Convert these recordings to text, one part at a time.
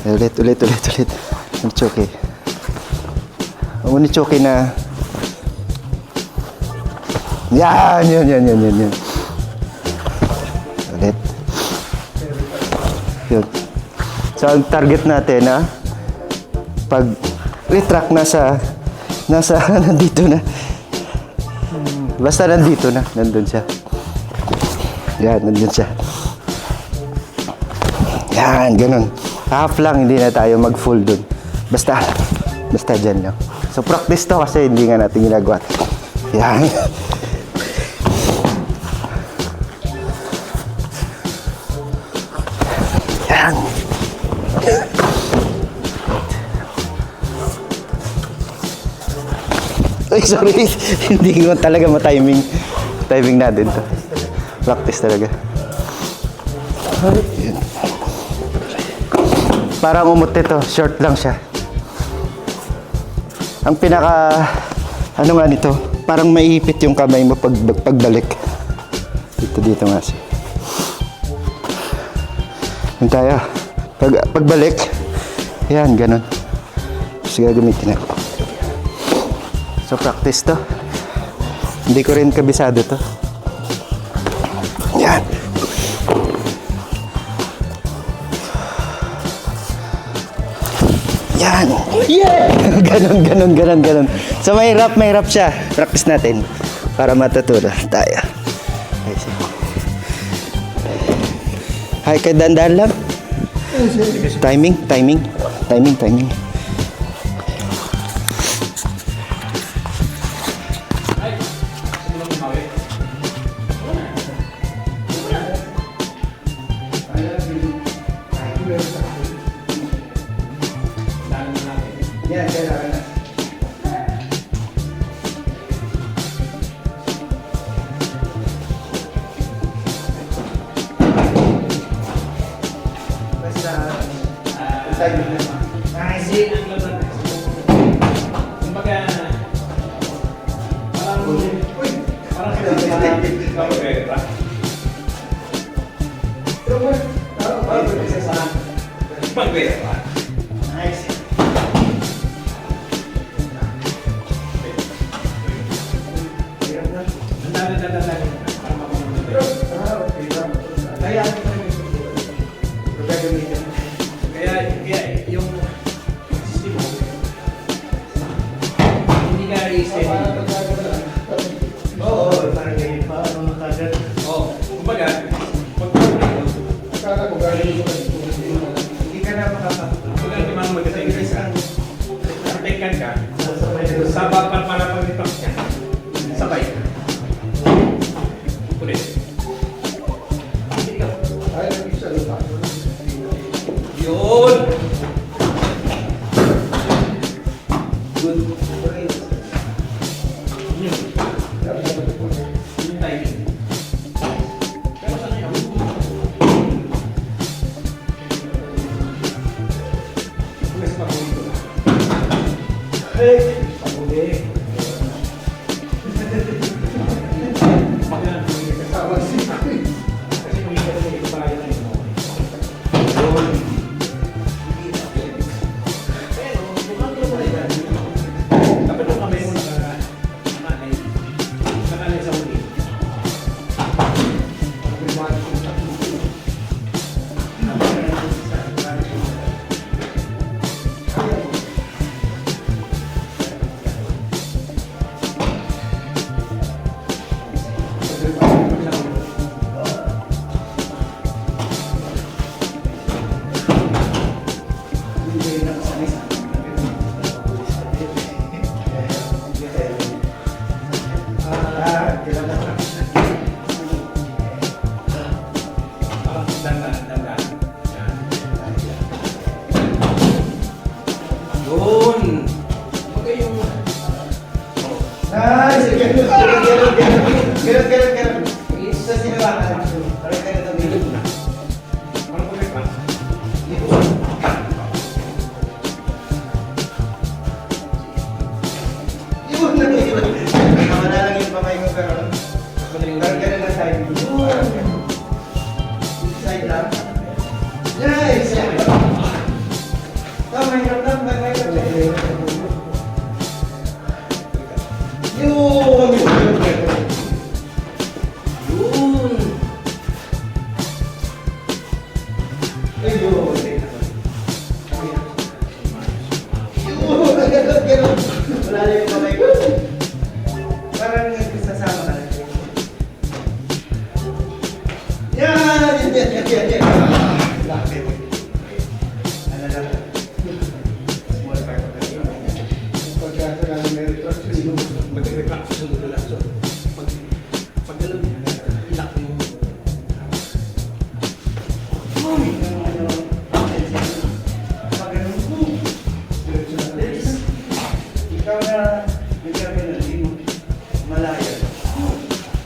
Ulit. Unichoke. Unichoke na. Yan. Ulit. Yun. So, ang target natin, pag retract nasa nandito na. Basta nandito na. Nandun siya. Yan, nandun siya. Yan, ganun. Half lang, hindi na tayo mag-full dun. Basta dyan lang. So, practice to kasi hindi nga natin ginagawa. Yan. Yan. Ay, sorry. Hindi ko talaga ma-timing. Timing natin to. Practice talaga. Yan. Parang umot ito. Short lang siya. Ang pinaka... Ano nga nito? Parang maiipit yung kamay mo pagbalik. Dito nga siya. Yun tayo. Pagbalik. Yan, ganun. Tapos gagamitin natin. So, practice to. Hindi ko rin kabisado to. Yan. Yan. Yeah! Ganon. So, mahirap siya. Practice natin. Para matutunan tayo. Hay, kaya dandan lang. Timing. Yan, kailangan na. Basta, tayo na. Kasi ang laban na. Kumbaga, parang sila Magpera. Nice. Kaya yung system mo hindi ka i-steady. Oo, parang ganyan pa. Ano nakagad? Oo. Kumbaga, Akala ko galing ko hindi ka na makapagod. kumbaga di man mag-technique ka. Protectan ka. Sabab para pag-detox ka. Sabay ka. Ulit. Ay, nag-isa lupa. Yun! Good. Yun. Yung timing. Pero sana yun. Mas pag-uwi ko na. Hey! Paguli. Magandang pag-uwi ka. Kasama si Kasi kung hindi ka talaga ipapayo na yun. Pero, mukhang ko na yan. Dapat yung kamay mo nakanay sa huli. Dandan. Yun! Bagay yung... Nice! Ganun. Isa sinawakan. Parang ganito bilog na. Parang correct ba? Iwan na yun. Nawala lang yung kamay ko pero parang ganun na side. Side lang. Nice! mahirap na, mahirap na. Yun! Yun! Ayun! Ganun. Wala na yung kamay ko. Parang sasama ka lang. Yan! Yan! Lapit. Ano lang? Small part of the pagkasa lang meron ito. Mag-retract sa sunod na lang. So, pag gano'n, ilak mo. Ikaw na bigyan ka ng limo. Malaya.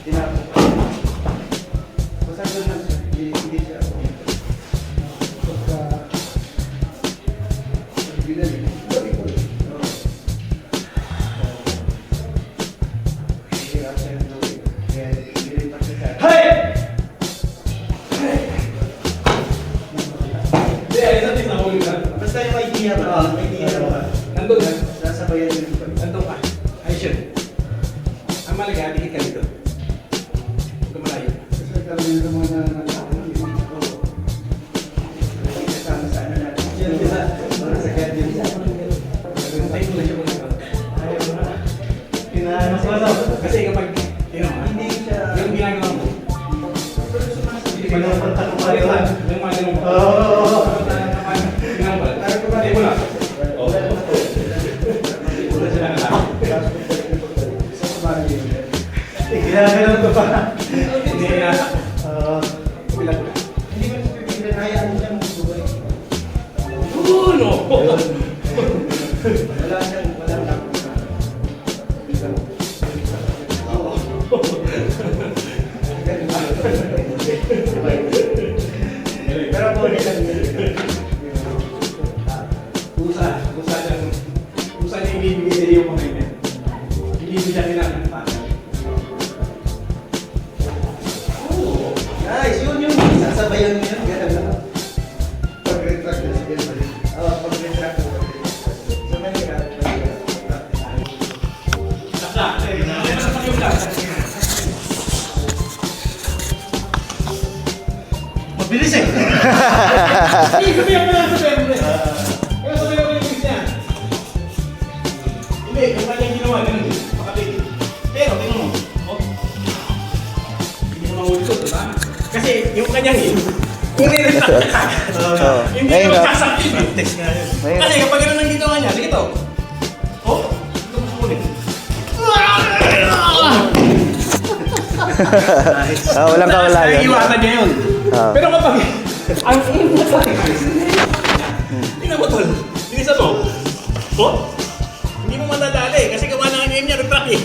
Tinapos. Basta doon lang siya. Hindi siya. Pagka binali. Hey! Hindi, ayun natin na huli na. Basta yung idea ba? Idea ba? Nandun na. Sasabayan yun. Nandun ka. Ay, sure. Ang malaga, dikit ka dito. Huwag ka malayo. Kasi kami naman na kasama sa ano natin. Yan, diba? Para sa gadget. Tayo mo na siya muna. Ayaw mo na. Pinaano ko na. Kasi kapag, Hindi siya. yung ginagawa mo, Hindi pa naman tanong pa yun. yung mga ganun mo. Oo. Ginagawa. Hindi mo lang. Wala sila na lang. Ginagawa ko pa. Hindi na. Bilang ko na. Hindi mo pipigilan. Hayaan mo siyang buhay. No! Wala siyang takot. Pero po nila Kusa niya ibibigay sa iyo yung kamay niya. Hindi mo siya kinakanta. Nice! Yun sasabayan mo yun. Ganun lang. Pag-retract na sige balik. Oo, pag-retract na balik. So, mahirap. Saksa! Meron sa yung lang. Mabilis eh! Hindi, sabihan mo lang sabihan mo rin. Kaya sabihan mo rin yung niya. Hindi, yung kanyang ginawa, ganun. Makapigil. Pero, tingnan mo. Oh. Hindi mo mahuli ko, diba? Kasi yung kanyang yun, kung nire-retract ka, hindi Ayun mo nga. sasakit. Text nga yun. Ayun. Kasi kapag ganun ang ginawa niya, sige to. Oh, ito mo sumunod. Walang kawalayan. Naiiwasan niya yun. Pero kapag, ang ingat sa akin, tingnan mo tol, bilisan mo. Oh, hindi mo matadali kasi gawa na ang niya retract eh.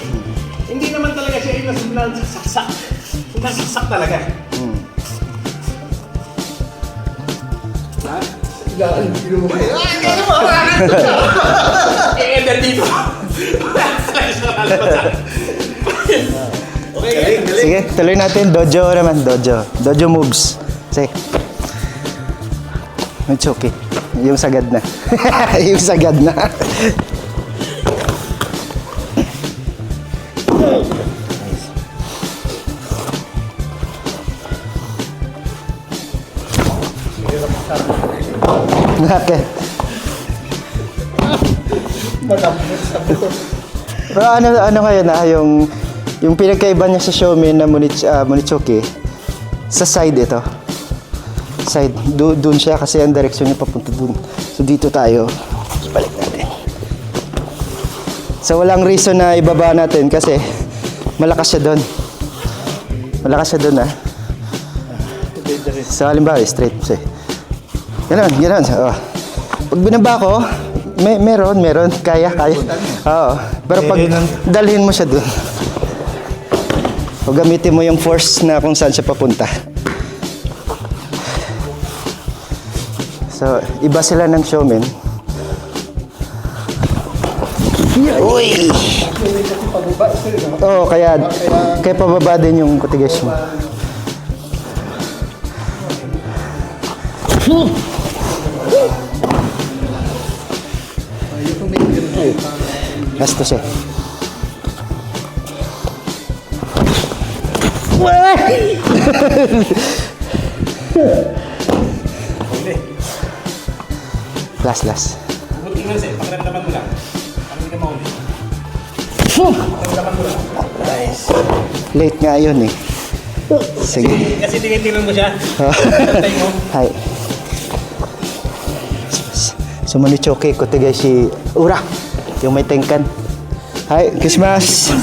Hindi naman talaga siya yung nasasaksak. Nasasaksak talaga. Ha? Gaan, gino mo. Ay, gano mo! I-ender dito. Okay, galing. Sige, tuloy natin. Dojo naman, dojo. Dojo moves. Sige. It's okay. Yung sagad na. Yung sagad na. Bakit? Pero ano ngayon yung pinagkaiba niya sa Xiaomi na Munichoki, sa side ito. Side, doon siya kasi ang direksyon niya papunta doon. So dito tayo. Balik natin. So walang reason na ibaba natin kasi malakas siya doon. Malakas siya doon So halimbawa, straight siya. Ganun. Oh. Pag binaba ko, meron, kaya. Oo. Pero pag dalhin mo siya doon, o gamitin mo yung force na kung saan siya papunta. So, iba sila ng Xiaomi. Uy! Oo, kaya pababa din yung kutigas mo. Gastos eh. Huli. Last. Buti nga sir, pakiramdaman mo lang. Parang hindi ka mahuli. Pakiramdaman mo lang. Nice. Late nga yun eh. Sige. Kasi tingin-tingnan mo siya. Pantay mo. Hai. Sumunod choke ko tigay si Ura. Yung may tengkan. Hai, Christmas.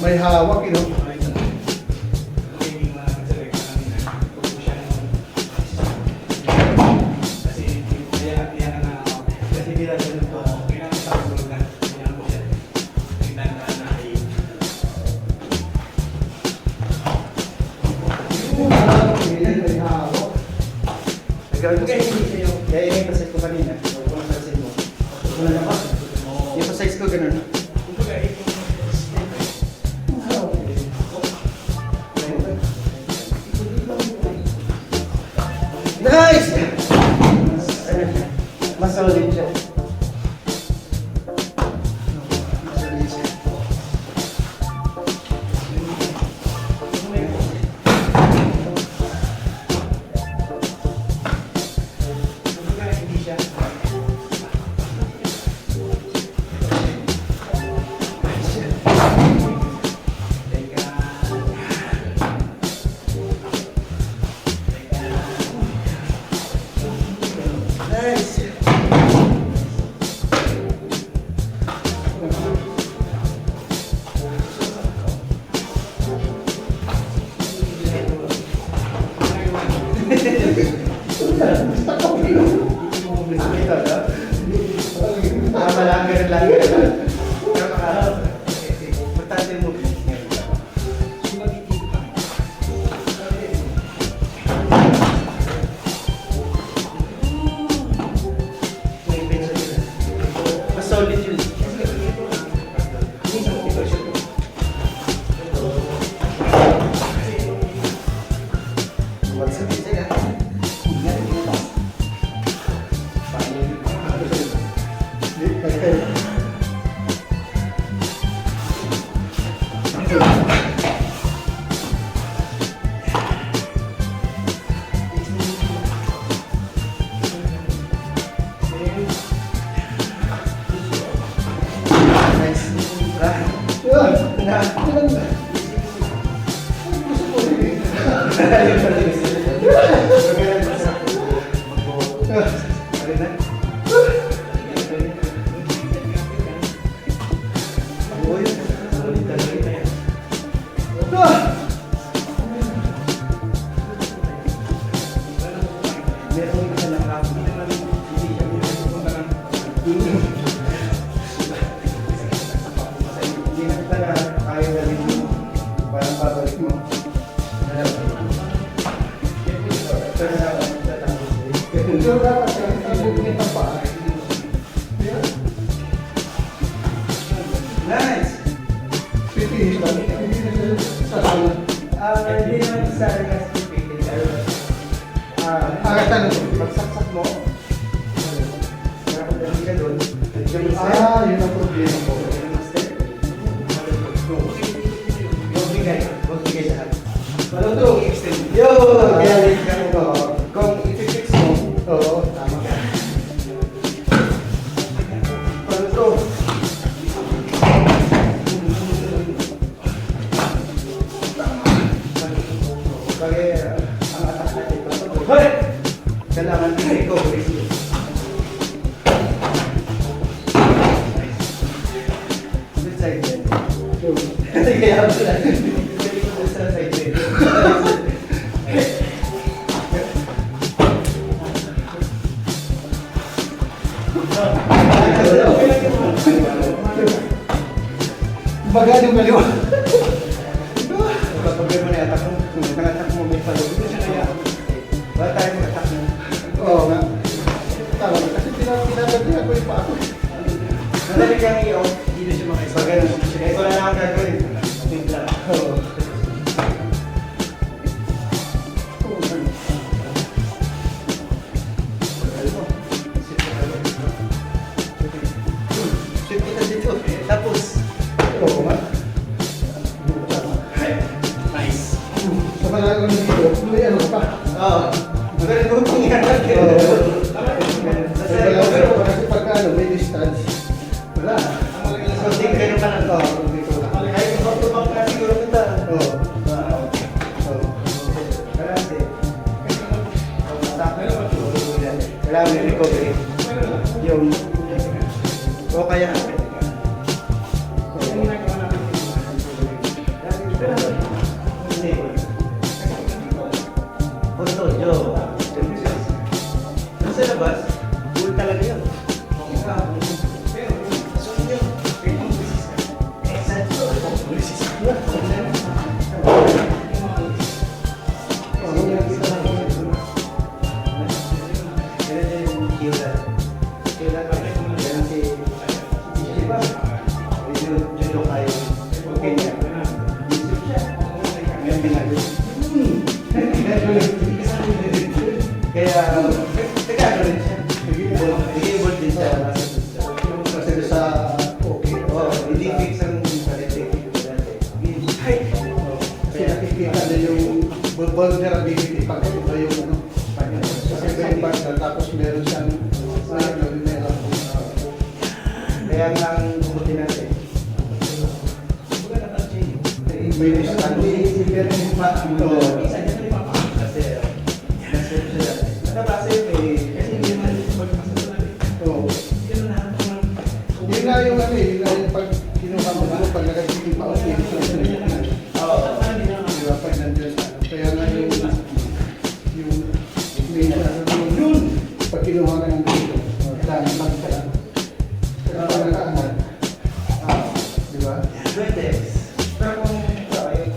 May hawak, you know. Kaya yung pasay ko kanina, kung napansin mo. Wala naman. Yung pasay ko ganun. Nice! Mas solid siya. Parang finish lang. Hindi na siya sa salon. Hindi naman sa kasi pipili. Tanong ko. Pagsaksak mo, nakapagdali ka doon. Yun ang problema ko. Huwag bigay sa akin. Malutong. Yo! Kaya late ka mo. Kung iti-fix mo, Oo, tama ka. malutong. Kaya ang atak natin ito. Hoy! Kailangan din recovery. Good side din. Kaya pala. Good side din. Baga yung maliwa. Kapag mo na atak mo, kung nakatak mo may palo, hindi siya kaya. Wala tayo mag-atak mo. Oo nga. Tama na. Kasi pinapagyan ko yung pa ako. Madali kang iyo, hindi na siya makaisa. Baga na siya. Kaya wala na akong gagawin. Timpla. Oo. Shoot kita dito. Tapos, Oo nga. Tama. Nice. Sa malago ng dito, may ano pa. oo. Magaling mo itong yan. Sa Sa malago pa kasi pagka ano, may distance. Wala. Kunting ganun ka lang to. Oo, dito lang. Kahit kung back-to-back na siguro kita. Oo. Oo. Kasi, kailangan may recovery. Yung, o kaya, Punto, Joe. Nasa labas, bull talaga yun. Kaya, nagkano rin siya. Nag-i-evolve din siya. Kasi sa okay. Oo, hindi fix ang quality. Kasi nakikita na yung vulnerability pag iba yung ano. Kasi very bad na tapos meron siyang meron. Kaya nga ang bumuti natin. May distance. Oo. Yun nga yung ano eh, yun nga yung pag kinuha mo ano, pag nagagiging pa okay, so di ba, pag nandiyan sa ano. Kaya nga yung may yun, pag kinuha ka ng dito, kailangan lang ka lang. Kaya pag nakaangat, di ba? Pero kung ayaw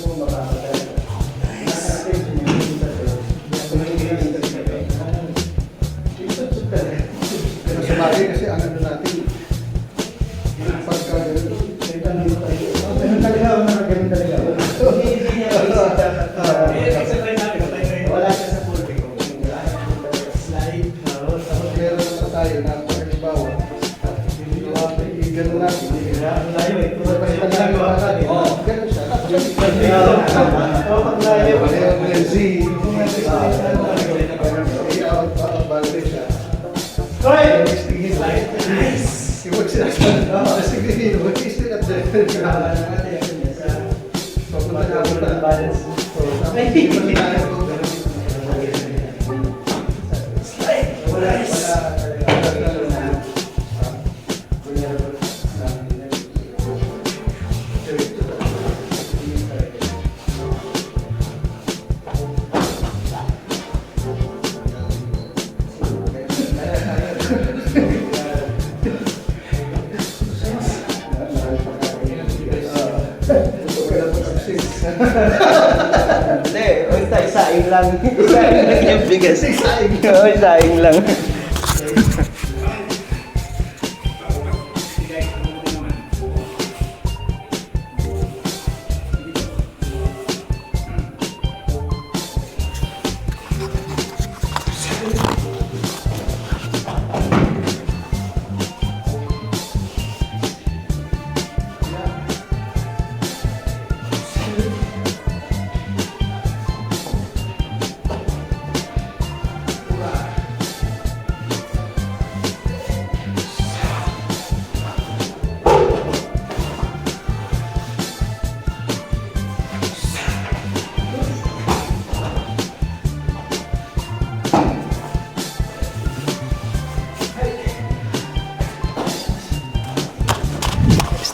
mo makakagay, nasa attention yung isa doon. Pero sa bagay kasi ang ano natin, yung pagka Ganun talaga. Hindi niya wala siya sa pulpit. Slide. meron naman tayo na halimbawa, gano'n natin. Basta nagawa natin, gano'n siya. Tapos pareho mo yan, Z. Bagay siya. Iwag sinasabi. Sige, mag-istin at papunta na ako ng balance. Hindi, basta isaing lang. Isaing lang yung bigas. Isaing. Oo, isaing lang.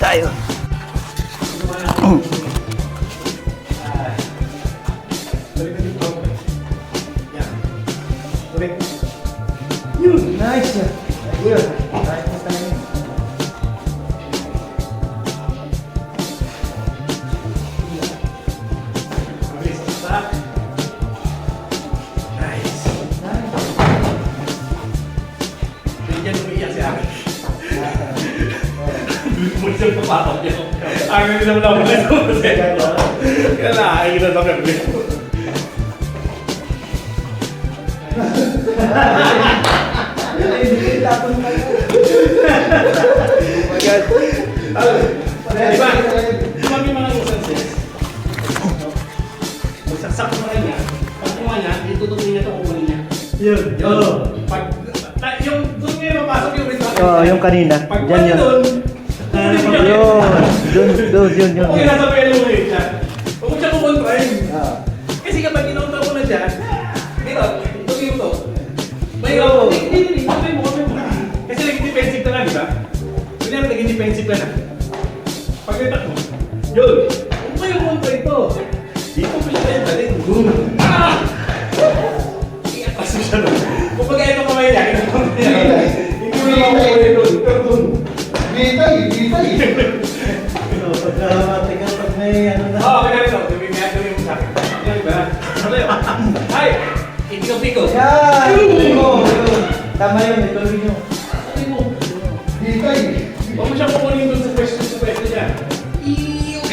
tayo. Nice. Good. Nice na tayo. Nice. Bigyan umiiyak si Aki. Muli siyang papatok niya. Ang hindi naman ako muli. Kaya nakakita sa kami. Diba? Diba may mga instances? Magsaksak mo rin niya. Pag kinuha niya, itutuloy niya ito, kukunin niya. Yun. Pag, yung doon ngayon mapasok yung result. Oh, yung kanina. Pag Diyan kuha niya yun. doon, Yun. okay, nasa pelo mo yun siya. Huwag mo siya kukontrain. Kasi kapag kinontra mo na siya, dito, tuloy mo to. May hindi, kamay mo. Kasi naging defensive ka na, di ba? Kunyari, naging defensive ka na. Pag natak mo, yun. Huwag mo yung kontra ito. Dito mo siya tayo dalhin. Boom! Ah! Iyakas mo siya doon. Kung pag ito kamay niya, kinontra niya. Hindi mo naman kukunin doon. Pero doon. Bitay. Pag may ano na. Oo, kaya ito. May gawin mo sa akin. Kaya ba? Ano yun? Ay! Ipiko-piko. Yan! Yun. Tama yun, ituloy nyo. Sabi mo. Bitay. Huwag mo siya kukunin doon sa pwesto niya. Iyong!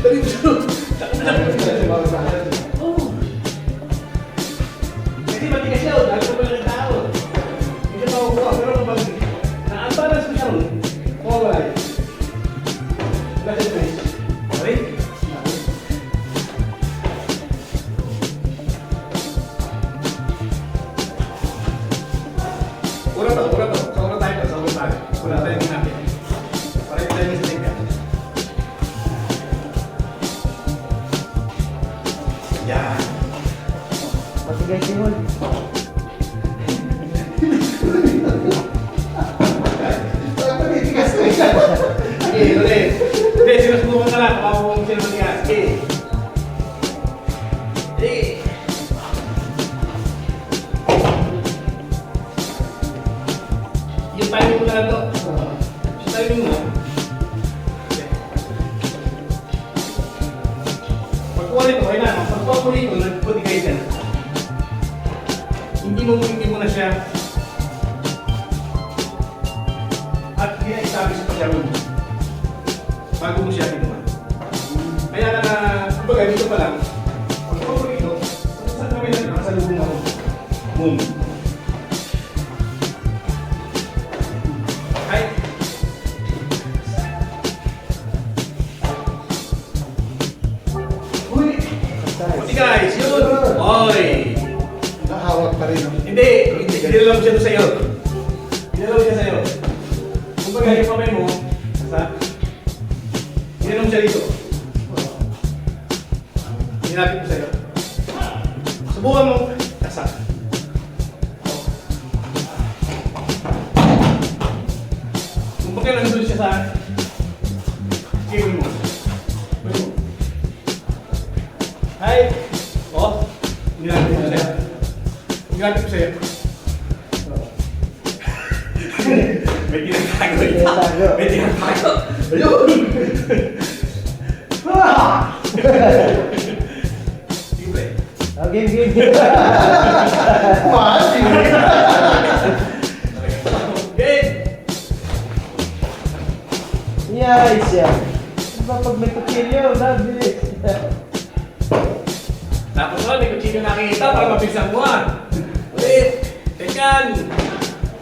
Dali mo siya doon. Oo. Kasi matigas siya. Dahil ko pala ng tao. Hindi siya makukuha. Pero kapag na-unbalance mo siya ron, mawawala yun. Wala siya pwesto. Okay? Ura to. Sa ura tayo. Ura tayo yung natin. Para yung tayo mistake ka. Yan. Matigay si Hol. Sige, ulit. Hindi, sinusubukan ka lang. Baka mo sila matigas. Sige. Sige. Yung timing mo na lang to. Yung timing mo. Okay. Pagkuha nito, okay na. Pagkuha mo rito, nagputigay ka na. Hindi mo na siya. At ina-establish pa siya mo. Bago mo siya kinuha. Kaya na, kumbaga dito pa lang. Pagkuha mo rito, saan kami na nakasalubong ako? Boom. Ay. Uy! Buti guys, yun! Oy! Nahawak pa rin. Hindi lang siya doon sa'yo. Hinalaw siya sa'yo. Kung baga yung kamay mo, hinalaw siya dito. Hinapit mo sa'yo. Subukan mo, kasak. Kung baga nandun siya sa kiri mo. Pwede mo. Hi! Oh, hinapit mo sa'yo. Hinapit mo sa'yo. May tinatago ito. May tinatago. Ayun! Sige ba eh? Game. Mati. Okay! Yes, yan. Diba pag may kutsilyo, nabilis. Tapos na, may kutsilyo nakikita para mabilisan mo ah. Ulit! Tekan!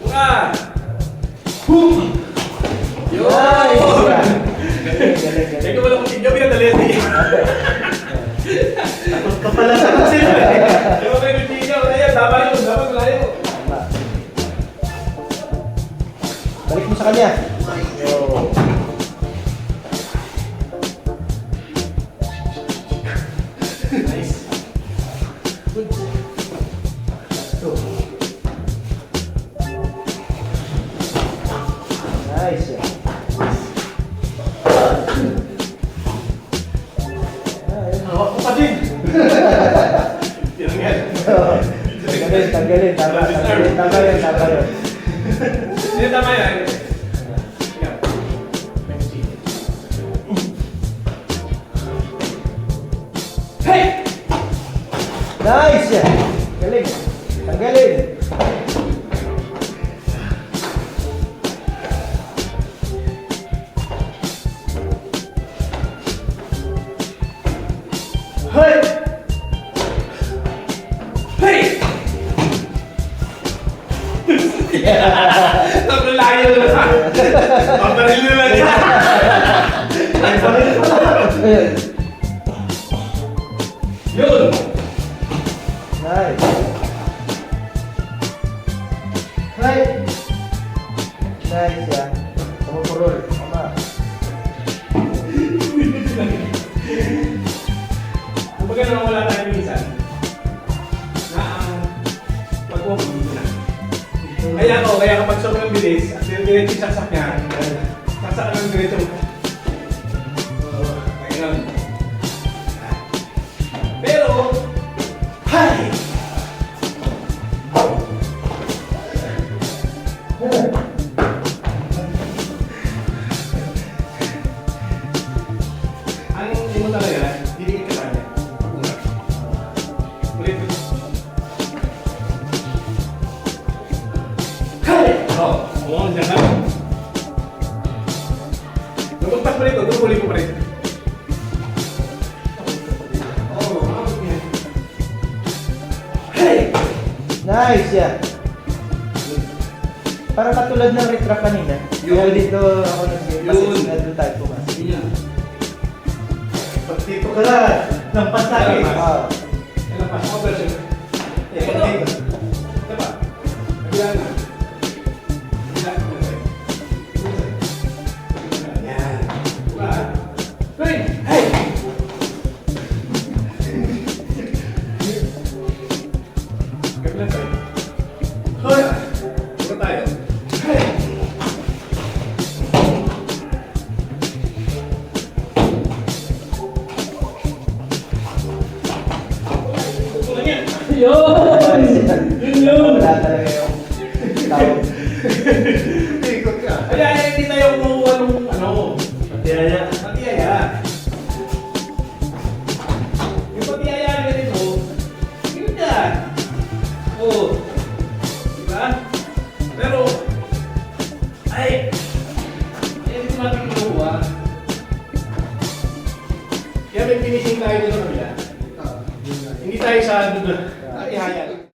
Mura! Boom! Yun! Nice! Teka mo lang kutsilyo, pinadali natin. Tapos ka pala sa kutsilyo eh. Di ba may kutsilyo? Ayan, dapat malayo. Balik mo sa kanya. Nice. Good. Tama yun. Hindi, tama yan. Ikaw. Hey! Nice! Galing. Ang galing. Hey! Hey! Sobrang layo na sa. Paparil na lang siya. Yun! Nice. Nice ya. Pumupurol. Tama. Kumbaga naman wala tayo minsan na ang pag-walk na. Kaya kapag sobrang bilis, at diretso yung saksak niya, saksak ng diretso. Kaya nga. Pero, hay! Ang hindi mo talaga, didikit ka sa kanya. Ulit. Hay! Oo, dyan na. Lumagpas pa rito, dumuli ko pa rin. Hey! Nice ya. Parang katulad ng retrap kanina. Kaya dito ako nag-pasit Yun. na doon tayo pumas. Yun. Pag dito ka na, lampas tayo. Lampas. Lampas ako version. Ito. Ito ba? Kabila na. Kabila na. Yan. Diba? Hey! Hey! Kabila tayo. Hoy! Dito tayo. Hey! Kukulang yan. Yun! Yun! Wala talaga yung tawag. Ikot ka. Kaya hindi tayo kumukuha ng ano, patiyaya. Yung patiyaya na ganito, yun yan. Oo. Diba? Pero, ay, hindi ko natin kinukuha. Kaya may finishing tayo dito sa kabila. Hindi tayo sa ihaya.